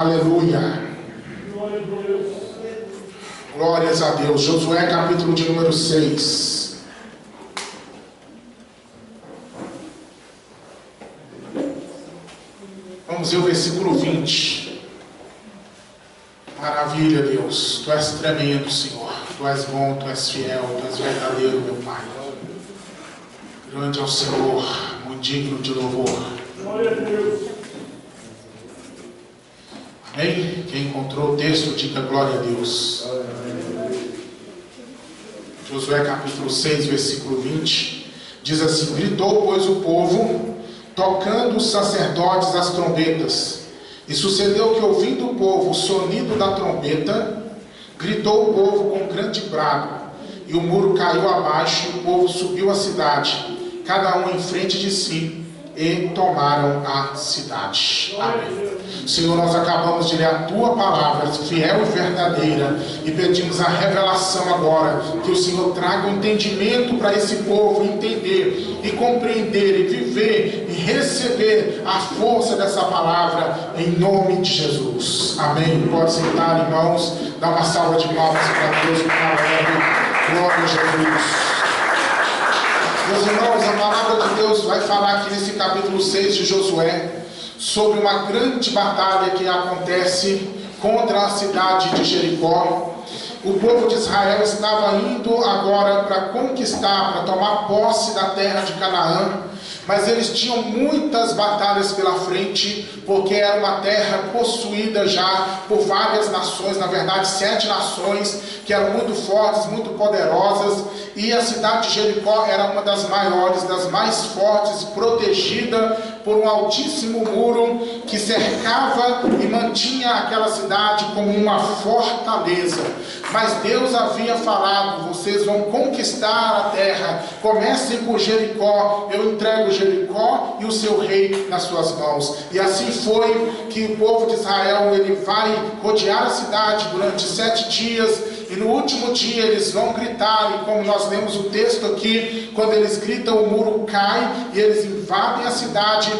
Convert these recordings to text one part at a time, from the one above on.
Aleluia. Glórias a Deus. Josué, capítulo de número 6. Vamos ver o versículo 20. Maravilha, Deus. Tu és tremendo, Senhor. Tu és bom, Tu és fiel, Tu és verdadeiro, meu Pai. Grande é o Senhor, muito digno de louvor. Glória a Deus. Amém? Quem encontrou o texto, diga glória a Deus. Josué capítulo 6, versículo 20, diz assim: gritou, pois, o povo, tocando os sacerdotes as trombetas. E sucedeu que, ouvindo o povo o sonido da trombeta, gritou o povo com grande brado, e o muro caiu abaixo, e o povo subiu a cidade, cada um em frente de si, e tomaram a cidade. Amém. Senhor, nós acabamos de ler a Tua palavra, fiel e verdadeira, e pedimos a revelação agora, que o Senhor traga um entendimento para esse povo entender, e compreender, e viver, e receber a força dessa palavra, em nome de Jesus. Amém. Pode sentar, irmãos, dá uma salva de palmas para Deus, glória a Jesus. Meus irmãos, a palavra de Deus vai falar aqui nesse capítulo 6 de Josué sobre uma grande batalha que acontece contra a cidade de Jericó. O povo de Israel estava indo agora para conquistar, para tomar posse da terra de Canaã, mas eles tinham muitas batalhas pela frente, porque era uma terra possuída já por várias nações, na verdade 7 nações, que eram muito fortes, muito poderosas, e a cidade de Jericó era uma das maiores, das mais fortes, protegida por um altíssimo muro que cercava e mantinha aquela cidade como uma fortaleza. Mas Deus havia falado: vocês vão conquistar a terra, comecem por Jericó, eu entrego Jericó e o seu rei nas suas mãos. E assim foi que o povo de Israel, ele vai rodear a cidade durante 7 dias, e no último dia eles vão gritar, e como nós lemos o texto aqui, quando eles gritam, o muro cai, e eles invadem a cidade,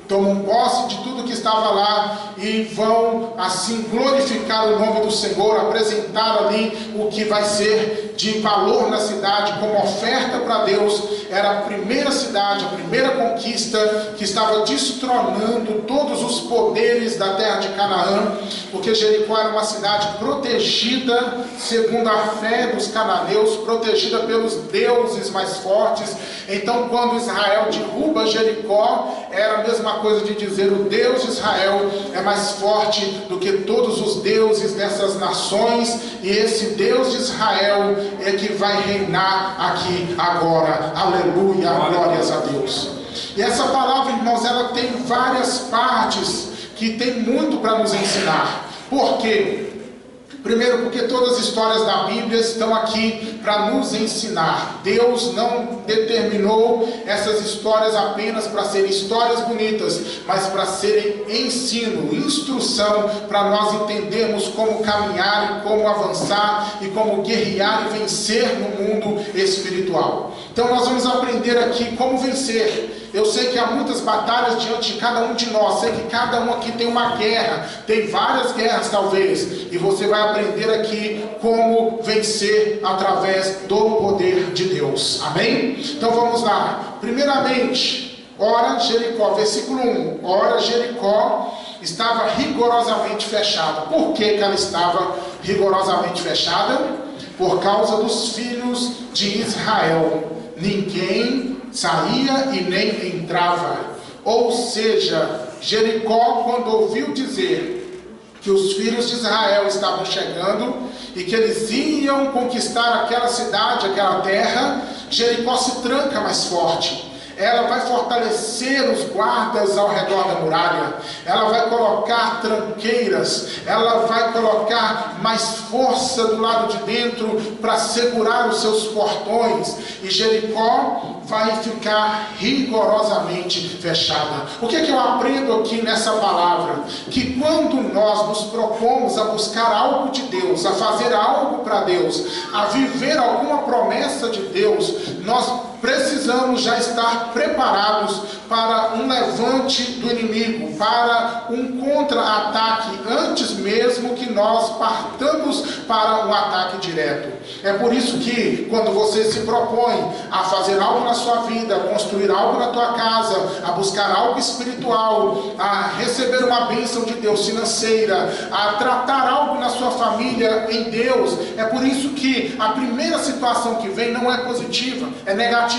tomam posse de tudo que estava lá, e vão assim glorificar o nome do Senhor, apresentar ali o que vai ser de valor na cidade, como oferta para Deus. Era a primeira cidade, a primeira conquista que estava destronando todos os poderes da terra de Canaã, porque Jericó era uma cidade protegida segundo a fé dos cananeus, protegida pelos deuses mais fortes. Então, quando Israel derruba Jericó, era a mesma coisa de dizer: o Deus de Israel é mais forte do que todos os deuses dessas nações, e esse Deus de Israel é que vai reinar aqui agora. Aleluia, glórias a Deus. E essa palavra, irmãos, ela tem várias partes que tem muito para nos ensinar. Por quê? Primeiro, porque todas as histórias da Bíblia estão aqui para nos ensinar. Deus não determinou essas histórias apenas para serem histórias bonitas, mas para serem ensino, instrução, para nós entendermos como caminhar e como avançar e como guerrear e vencer no mundo espiritual. Então nós vamos aprender aqui como vencer. Eu sei que há muitas batalhas diante de cada um de nós. Sei que cada um aqui tem uma guerra, tem várias guerras talvez, e você vai aprender aqui como vencer através do poder de Deus. Amém? Então vamos lá. Primeiramente, ora Jericó, versículo 1. Ora Jericó estava rigorosamente fechada. Por que ela estava rigorosamente fechada? Por causa dos filhos de Israel. Ninguém saía e nem entrava. Ou seja, Jericó, quando ouviu dizer que os filhos de Israel estavam chegando e que eles iam conquistar aquela cidade, aquela terra, Jericó se tranca mais forte. Ela vai fortalecer os guardas ao redor da muralha, ela vai colocar tranqueiras, ela vai colocar mais força do lado de dentro para segurar os seus portões, e Jericó vai ficar rigorosamente fechada. O que é que eu aprendo aqui nessa palavra? Que quando nós nos propomos a buscar algo de Deus, a fazer algo para Deus, a viver alguma promessa de Deus, nós precisamos já estar preparados para um levante do inimigo, para um contra-ataque, antes mesmo que nós partamos para um ataque direto. É por isso que, quando você se propõe a fazer algo na sua vida, a construir algo na tua casa, a buscar algo espiritual, a receber uma bênção de Deus financeira, a tratar algo na sua família em Deus, é por isso que a primeira situação que vem não é positiva, é negativa.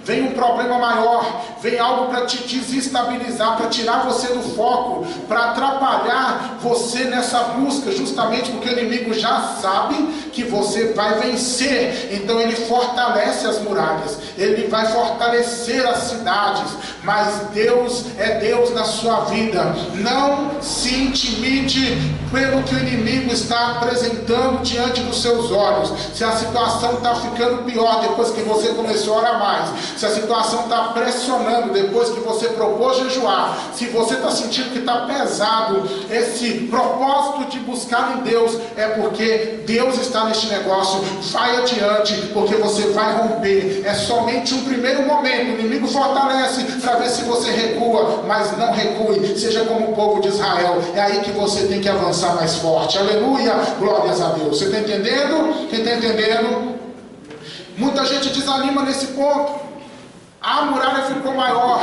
Vem um problema maior, vem algo para te desestabilizar, para tirar você do foco, para atrapalhar você nessa busca, justamente porque o inimigo já sabe que você vai vencer. Então ele fortalece as muralhas, ele vai fortalecer as cidades, mas Deus é Deus na sua vida. Não se intimide pelo que o inimigo está apresentando diante dos seus olhos. Se a situação está ficando pior depois que você começou a orar mais, se a situação está pressionando depois que você propôs jejuar, se você está sentindo que está pesado esse propósito de buscar em Deus, é porque Deus está neste negócio. Vai adiante, porque você vai romper. É somente um primeiro momento, o inimigo fortalece para ver se você recua, mas não recue, seja como o povo de Israel. É aí que você tem que avançar mais forte. Aleluia, glórias a Deus. Você está entendendo? Quem está entendendo? Muita gente desanima nesse ponto. A muralha ficou maior.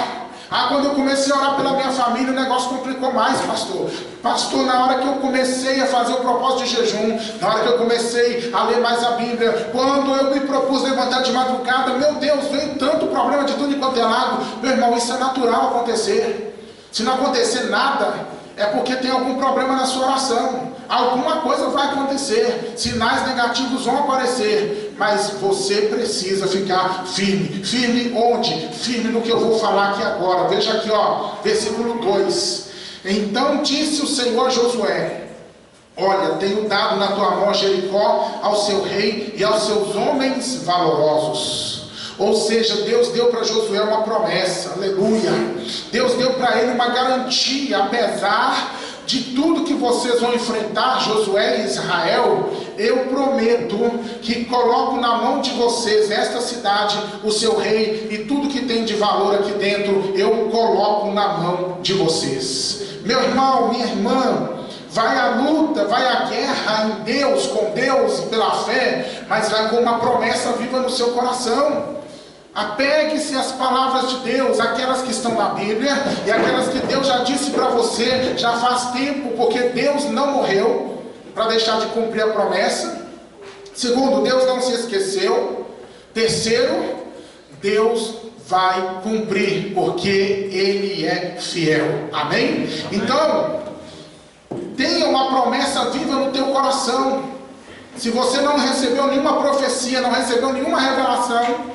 Quando eu comecei a orar pela minha família, o negócio complicou mais, pastor. Pastor, na hora que eu comecei a fazer o propósito de jejum, na hora que eu comecei a ler mais a Bíblia, quando eu me propus levantar de madrugada, meu Deus, veio tanto problema de tudo enquanto é lado. Meu irmão, isso é natural acontecer. Se não acontecer nada, é porque tem algum problema na sua oração. Alguma coisa vai acontecer, sinais negativos vão aparecer, mas você precisa ficar firme. Firme onde? Firme no que eu vou falar aqui agora. Veja aqui, versículo 2. Então disse o Senhor a Josué: olha, tenho dado na tua mão Jericó ao seu rei e aos seus homens valorosos. Ou seja, Deus deu para Josué uma promessa, aleluia. Deus deu para ele uma garantia. Apesar de tudo que vocês vão enfrentar, Josué e Israel, eu prometo que coloco na mão de vocês esta cidade, o seu rei e tudo que tem de valor aqui dentro, eu coloco na mão de vocês. Meu irmão, minha irmã, vai à luta, vai à guerra em Deus, com Deus e pela fé, mas vai com uma promessa viva no seu coração. Apegue-se às palavras de Deus, aquelas que estão na Bíblia e aquelas que Deus já disse para você já faz tempo, porque Deus não morreu para deixar de cumprir a promessa. Segundo, Deus não se esqueceu. Terceiro, Deus vai cumprir, porque Ele é fiel. Amém? Então, tenha uma promessa viva no teu coração. Se você não recebeu nenhuma profecia, não recebeu nenhuma revelação,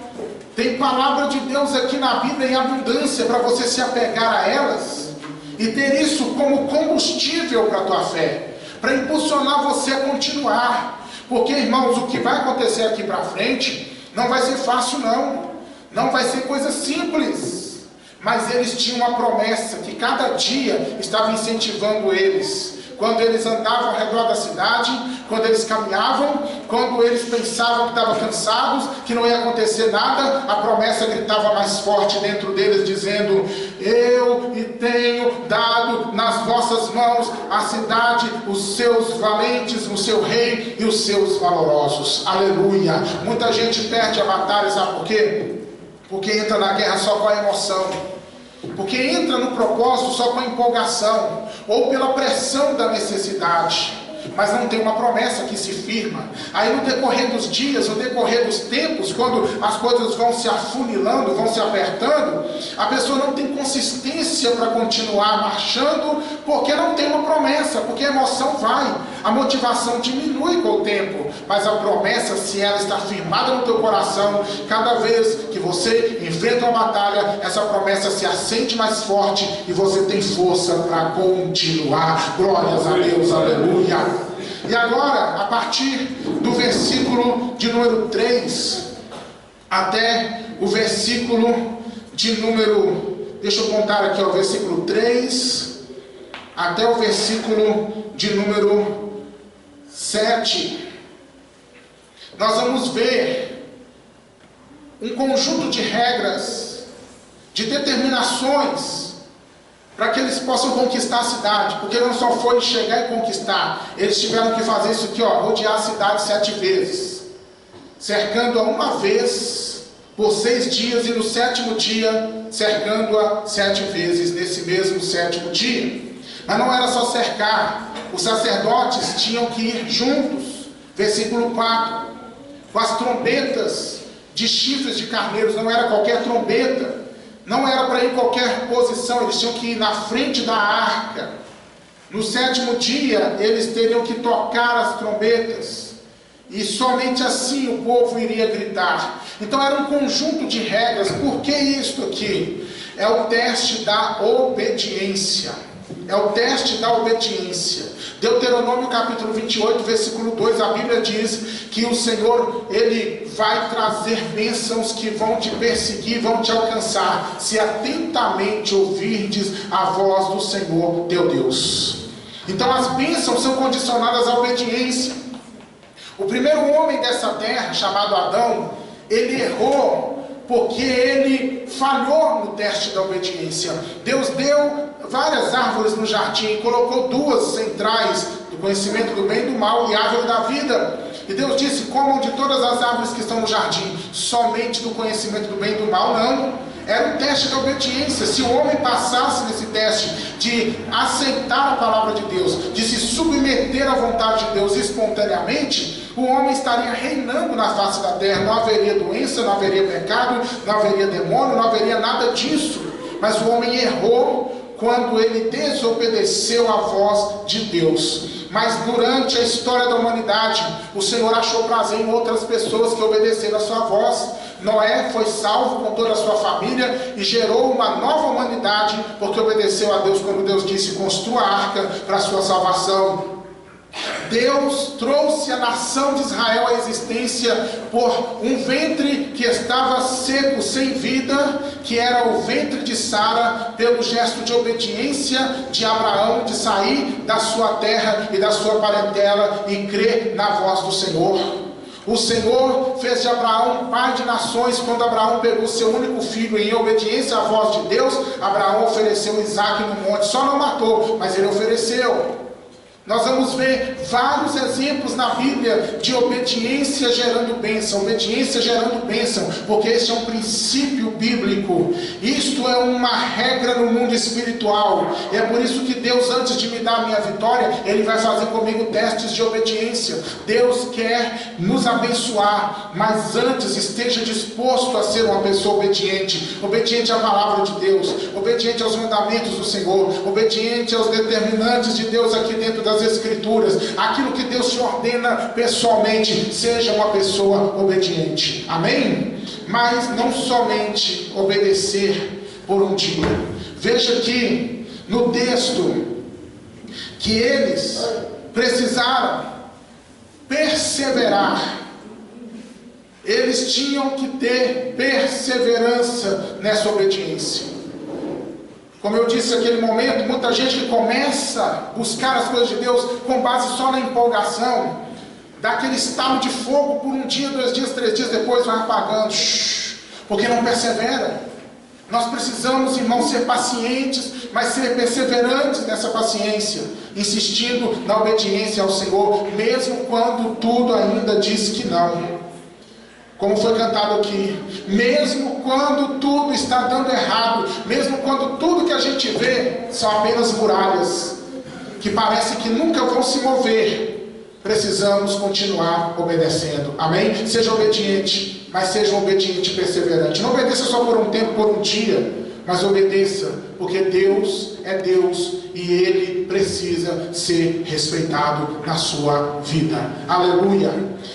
tem palavra de Deus aqui na Bíblia em abundância para você se apegar a elas e ter isso como combustível para a tua fé, para impulsionar você a continuar. Porque, irmãos, o que vai acontecer aqui para frente não vai ser fácil, não vai ser coisa simples, mas eles tinham uma promessa que cada dia estava incentivando eles. Quando eles andavam ao redor da cidade, quando eles caminhavam, quando eles pensavam que estavam cansados, que não ia acontecer nada, a promessa gritava mais forte dentro deles, dizendo: eu tenho dado nas vossas mãos a cidade, os seus valentes, o seu rei e os seus valorosos. Aleluia! Muita gente perde a batalha, sabe por quê? Porque entra na guerra só com a emoção. Porque entra no propósito só com a empolgação, ou pela pressão da necessidade, mas não tem uma promessa que se firma. Aí no decorrer dos dias, no decorrer dos tempos, quando as coisas vão se afunilando, vão se apertando, a pessoa não tem consistência para continuar marchando, porque não tem uma promessa, porque a emoção vai, a motivação diminui com o tempo, mas a promessa, se ela está firmada no teu coração, cada vez que você enfrenta uma batalha, essa promessa se acende mais forte e você tem força para continuar. Glórias a Deus, aleluia. E agora, a partir do versículo de número 3 até o versículo de número, deixa eu contar aqui, o versículo 3 até o versículo de número 7, nós vamos ver um conjunto de regras, de determinações, para que eles possam conquistar a cidade, porque não só foi chegar e conquistar, eles tiveram que fazer isso aqui, rodear a cidade 7 vezes, cercando-a uma vez por 6 dias, e no 7º dia, cercando-a 7 vezes, nesse mesmo 7º dia. Mas não era só cercar, os sacerdotes tinham que ir juntos, versículo 4, com as trombetas de chifres de carneiros, não era qualquer trombeta, não era para ir em qualquer posição, eles tinham que ir na frente da arca. No 7º dia, eles teriam que tocar as trombetas, e somente assim o povo iria gritar. Então era um conjunto de regras. Por que isto aqui? É o teste da obediência. É o teste da obediência. Deuteronômio capítulo 28, versículo 2, a Bíblia diz que o Senhor, Ele vai trazer bênçãos que vão te perseguir, vão te alcançar, se atentamente ouvirdes a voz do Senhor teu Deus. Então as bênçãos são condicionadas à obediência. O primeiro homem dessa terra, chamado Adão, ele errou porque ele falhou no teste da obediência. Deus deu várias árvores no jardim, colocou 2 centrais, do conhecimento do bem e do mal, e a árvore da vida. E Deus disse: comam de todas as árvores que estão no jardim, somente do conhecimento do bem e do mal não. Era um teste da obediência. Se o homem passasse nesse teste de aceitar a palavra de Deus, de se submeter à vontade de Deus espontaneamente, o homem estaria reinando na face da terra. Não haveria doença, não haveria pecado, não haveria demônio, não haveria nada disso. Mas o homem errou quando ele desobedeceu a voz de Deus. Mas durante a história da humanidade, o Senhor achou prazer em outras pessoas que obedeceram a sua voz. Noé foi salvo com toda a sua família e gerou uma nova humanidade, porque obedeceu a Deus quando Deus disse: construa a arca para a sua salvação. Deus trouxe a nação de Israel à existência por um ventre que estava seco, sem vida, que era o ventre de Sara, pelo gesto de obediência de Abraão, de sair da sua terra e da sua parentela e crer na voz do Senhor. O Senhor fez de Abraão pai de nações quando Abraão pegou seu único filho em obediência à voz de Deus. Abraão ofereceu Isaque no monte, só não matou, mas ele ofereceu. Nós vamos ver vários exemplos na Bíblia de obediência gerando bênção, porque este é um princípio bíblico. Isto é uma regra no mundo espiritual. E é por isso que Deus, antes de me dar a minha vitória, Ele vai fazer comigo testes de obediência. Deus quer nos abençoar, mas antes esteja disposto a ser uma pessoa obediente. Obediente à palavra de Deus, obediente aos mandamentos do Senhor, obediente aos determinantes de Deus aqui dentro das Escrituras, aquilo que Deus te ordena pessoalmente. Seja uma pessoa obediente, amém? Mas não somente obedecer por um dia. Veja aqui no texto que eles precisaram perseverar. Eles tinham que ter perseverança nessa obediência. Como eu disse naquele momento, muita gente que começa a buscar as coisas de Deus com base só na empolgação, dá aquele estalo de fogo por um dia, 2 dias, 3 dias, depois vai apagando, porque não persevera. Nós precisamos, irmãos, ser pacientes, mas ser perseverantes nessa paciência, insistindo na obediência ao Senhor, mesmo quando tudo ainda diz que não. Como foi cantado aqui, mesmo quando tudo está dando errado, mesmo quando tudo que a gente vê são apenas muralhas, que parece que nunca vão se mover, precisamos continuar obedecendo, amém? Seja obediente, mas seja um obediente perseverante. Não obedeça só por um tempo, por um dia, mas obedeça, porque Deus é Deus e Ele precisa ser respeitado na sua vida. Aleluia!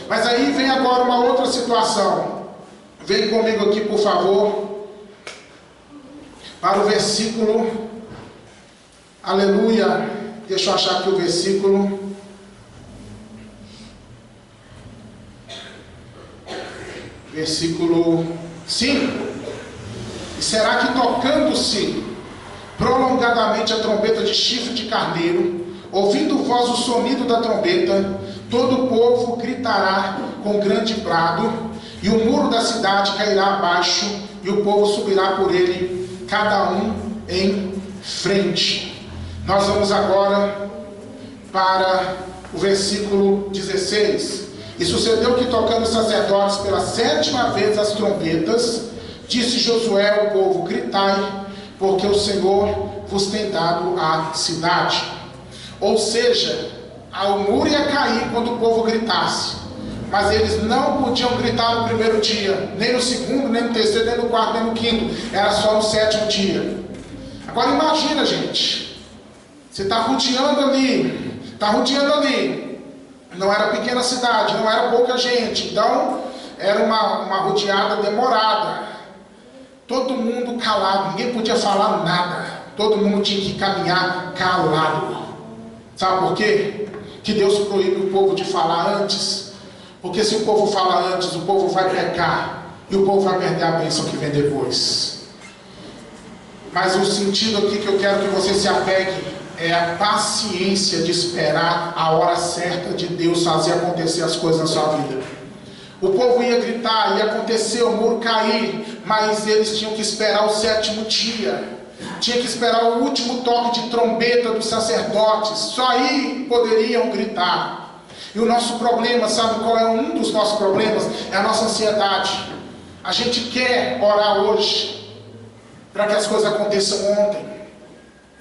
Mas aí vem agora uma outra situação. Vem comigo aqui, por favor, para o versículo. Aleluia! Deixa eu achar aqui o versículo. Versículo 5. E será que tocando-se prolongadamente a trombeta de chifre de carneiro, ouvindo vós o sonido da trombeta, todo o povo gritará com grande brado, e o muro da cidade cairá abaixo, e o povo subirá por ele, cada um em frente. Nós vamos agora para o versículo 16. E sucedeu que, tocando os sacerdotes pela 7ª vez as trombetas, disse Josué ao povo: gritai, porque o Senhor vos tem dado a cidade. Ou seja, o muro ia cair quando o povo gritasse, mas eles não podiam gritar no primeiro dia, nem no segundo, nem no terceiro, nem no quarto, nem no quinto. Era só no 7º dia. Agora imagina, gente, você está rodeando ali, não era pequena cidade, não era pouca gente, então era uma rodeada demorada, todo mundo calado, ninguém podia falar nada, todo mundo tinha que caminhar calado. Sabe por quê? Que Deus proíbe o povo de falar antes, porque se o povo fala antes, o povo vai pecar, e o povo vai perder a bênção que vem depois. Mas o sentido aqui que eu quero que você se apegue é a paciência de esperar a hora certa de Deus fazer acontecer as coisas na sua vida. O povo ia gritar, ia acontecer, o muro cair, mas eles tinham que esperar o 7º dia, tinha que esperar o último toque de trombeta dos sacerdotes, só aí poderiam gritar. E o nosso problema, sabe qual é um dos nossos problemas? É a nossa ansiedade. A gente quer orar hoje para que as coisas aconteçam ontem.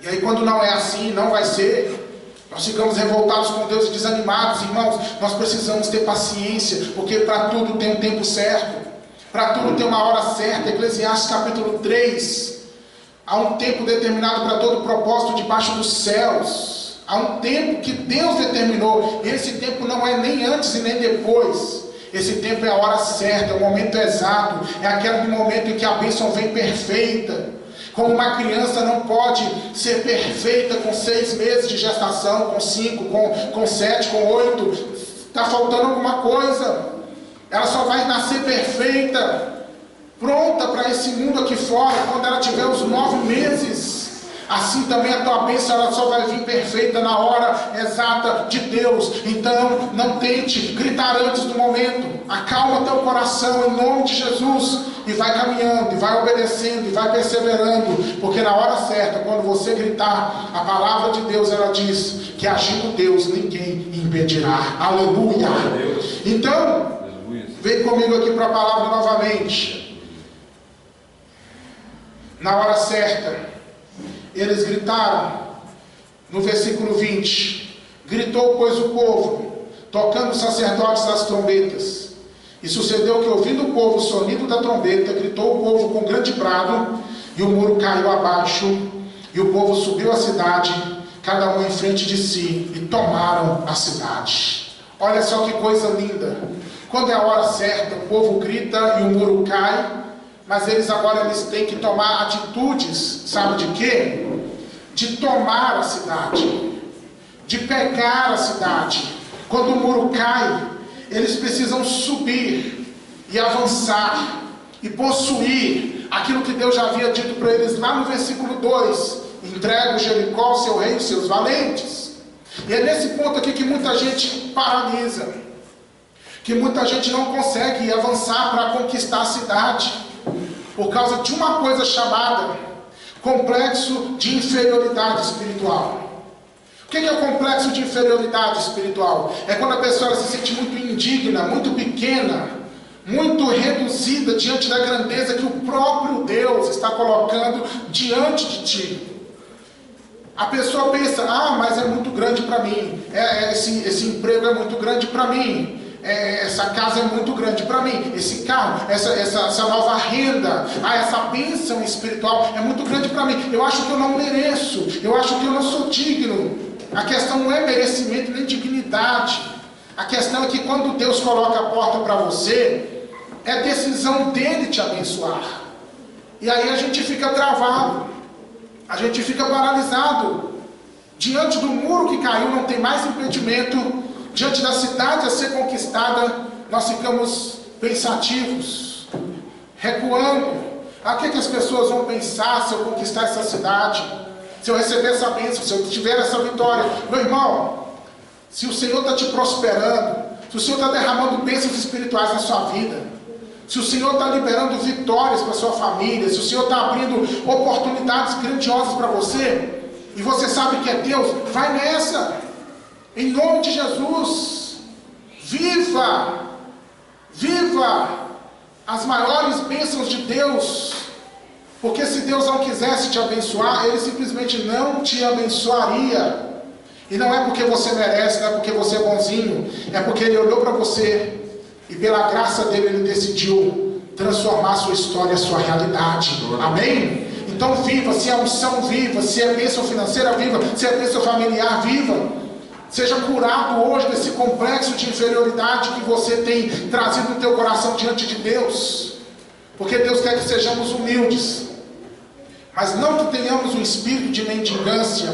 E aí quando não é assim, não vai ser, nós ficamos revoltados com Deus e desanimados. Irmãos, nós precisamos ter paciência, porque para tudo tem um tempo certo, para tudo tem uma hora certa. Eclesiastes capítulo 3, há um tempo determinado para todo propósito debaixo dos céus. Há um tempo que Deus determinou, e esse tempo não é nem antes e nem depois. Esse tempo é a hora certa, é o momento exato, é aquele momento em que a bênção vem perfeita. Como uma criança não pode ser perfeita com 6 meses de gestação, com 5, com 7, com 8. Está faltando alguma coisa. Ela só vai nascer perfeita, pronta para esse mundo aqui fora, quando ela tiver os 9 meses. Assim também a tua bênção, ela só vai vir perfeita na hora exata de Deus. Então, não tente gritar antes do momento. Acalma teu coração em nome de Jesus. E vai caminhando, e vai obedecendo, e vai perseverando. Porque na hora certa, quando você gritar, a palavra de Deus, ela diz que agindo Deus, ninguém impedirá. Aleluia! Então, vem comigo aqui para a palavra novamente. Na hora certa, eles gritaram, no versículo 20: gritou, pois, o povo, tocando os sacerdotes as trombetas. E sucedeu que, ouvindo o povo o sonido da trombeta, gritou o povo com grande brado, e o muro caiu abaixo, e o povo subiu a cidade, cada um em frente de si, e tomaram a cidade. Olha só que coisa linda. Quando é a hora certa, o povo grita e o muro cai, mas eles têm que tomar atitudes, sabe de quê? De tomar a cidade, de pegar a cidade. Quando o muro cai, eles precisam subir e avançar e possuir aquilo que Deus já havia dito para eles lá no versículo 2: entrega o Jericó, seu rei e seus valentes. E é nesse ponto aqui que muita gente paralisa, que muita gente não consegue avançar para conquistar a cidade, por causa de uma coisa chamada complexo de inferioridade espiritual. O que é o complexo de inferioridade espiritual? É quando a pessoa se sente muito indigna, muito pequena, muito reduzida diante da grandeza que o próprio Deus está colocando diante de ti. A pessoa pensa: mas é muito grande para mim, esse emprego é muito grande para mim, essa casa é muito grande para mim, esse carro, essa nova renda, essa bênção espiritual é muito grande para mim, eu acho que eu não mereço, eu acho que eu não sou digno. A questão não é merecimento nem dignidade. A questão é que quando Deus coloca a porta para você, é decisão dele te abençoar. E aí a gente fica travado, a gente fica paralisado. Diante do muro que caiu, não tem mais impedimento. Diante da cidade a ser conquistada, nós ficamos pensativos, recuando. O que as pessoas vão pensar se eu conquistar essa cidade? Se eu receber essa bênção, se eu tiver essa vitória? Meu irmão, se o Senhor está te prosperando, se o Senhor está derramando bênçãos espirituais na sua vida, se o Senhor está liberando vitórias para a sua família, se o Senhor está abrindo oportunidades grandiosas para você, e você sabe que é Deus, vai nessa, em nome de Jesus. Viva as maiores bênçãos de Deus, porque se Deus não quisesse te abençoar, Ele simplesmente não te abençoaria. E não é porque você merece, não é porque você é bonzinho, é porque Ele olhou para você e pela graça dele Ele decidiu transformar a sua história, a sua realidade. Amém? Então viva, se é unção, viva, se é bênção financeira, viva, se é bênção familiar, viva. Seja curado hoje desse complexo de inferioridade que você tem trazido no teu coração diante de Deus, porque Deus quer que sejamos humildes, mas não que tenhamos um espírito de mendigância,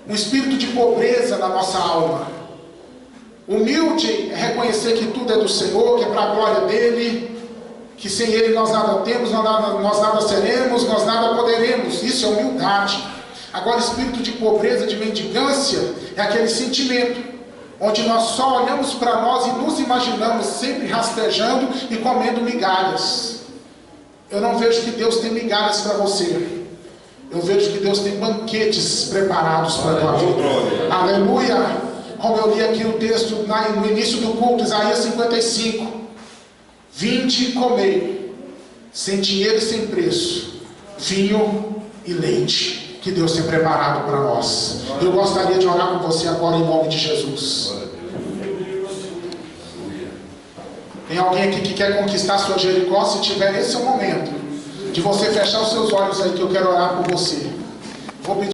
um espírito de pobreza na nossa alma. Humilde é reconhecer que tudo é do Senhor, que é para a glória dele, que sem Ele nós nada temos, nós nada seremos, nós nada poderemos. Isso é humildade. Agora, espírito de pobreza, de mendigância, é aquele sentimento onde nós só olhamos para nós e nos imaginamos sempre rastejando e comendo migalhas. Eu não vejo que Deus tem migalhas para você. Eu vejo que Deus tem banquetes preparados para a tua vida. Aleluia! Como eu li aqui o texto no início do culto, Isaías 55. Vinde e comei, sem dinheiro e sem preço, vinho e leite, que Deus tem preparado para nós. Eu gostaria de orar com você agora em nome de Jesus. Tem alguém aqui que quer conquistar sua Jericó? Se tiver, esse é o momento de você fechar os seus olhos aí, que eu quero orar por você. Vou pedir